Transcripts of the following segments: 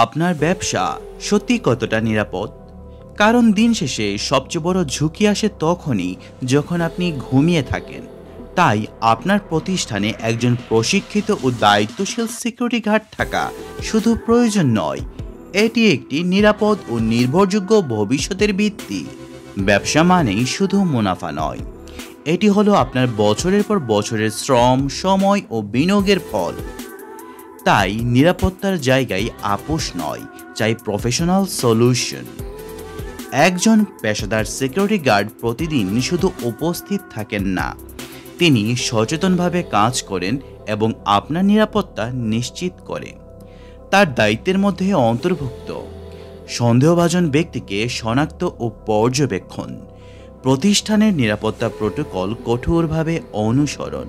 আপনার ব্যবসা সত্যি কতটা নিরাপদ? কারণ দিন শেষে সবচেয়ে বড় ঝুঁকি আসে তখনই যখন আপনি ঘুমিয়ে থাকেন। তাই আপনার প্রতিষ্ঠানে একজন প্রশিক্ষিত ও দায়িত্বশীল সিকিউরিটি গার্ড থাকা শুধু প্রয়োজন নয়, এটি একটি নিরাপদ ও নির্ভরযোগ্য ভবিষ্যতের ভিত্তি। ব্যবসা মানেই শুধু মুনাফা নয়, এটি হলো আপনার বছরের পর বছরের শ্রম, সময় ও বিনিয়োগের ফল। তাই নিরাপত্তার জায়গায় আপোষ নয়, চাই প্রফেশনাল সলিউশন। একজন পেশাদার সিকিউরিটি গার্ড প্রতিদিন শুধু উপস্থিত থাকেন না, তিনি সচেতনভাবে কাজ করেন এবং আপনার নিরাপত্তা নিশ্চিত করে। তার দায়িত্বের মধ্যে অন্তর্ভুক্ত সন্দেহভাজন ব্যক্তিকে শনাক্ত ও পর্যবেক্ষণ, প্রতিষ্ঠানের নিরাপত্তা প্রোটোকল কঠোরভাবে অনুসরণ,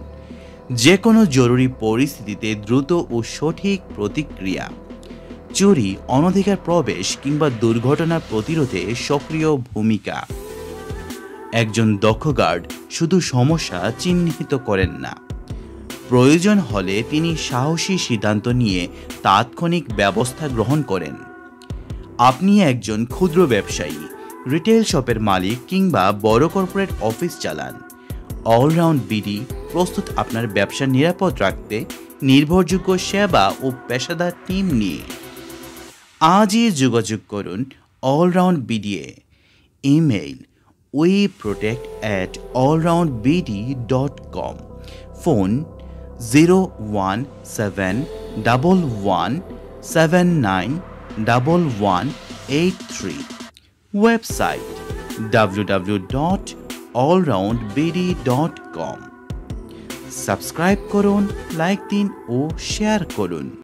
যে কোনো জরুরি পরিস্থিতিতে দ্রুত ও সঠিক প্রতিক্রিয়া, চুরি, অনধিকার প্রবেশ কিংবা দুর্ঘটনা প্রতিরোধে সক্রিয় ভূমিকা। একজন দক্ষ গার্ড শুধু সমস্যা চিহ্নিত করেন না, প্রয়োজন হলে তিনি সাহসী সিদ্ধান্ত নিয়ে তাৎক্ষণিক ব্যবস্থা গ্রহণ করেন। আপনি একজন ক্ষুদ্র ব্যবসায়ী, রিটেল শপের মালিক কিংবা বড় কর্পোরেট অফিস চালান, অলরাউন্ড বিডি প্রস্তুত আপনার ব্যবসা নিরাপদ রাখতে নির্ভরযোগ্য সেবা ও পেশাদার টিম নিয়ে। আজই যোগাযোগ করুন অলরাউন্ড বিডিএ। Email weprotect@allroundbd.com। Phone 01711791183। Website www.allroundbd.com। Subscribe করুন, লাইক দিন ও শেয়ার করুন।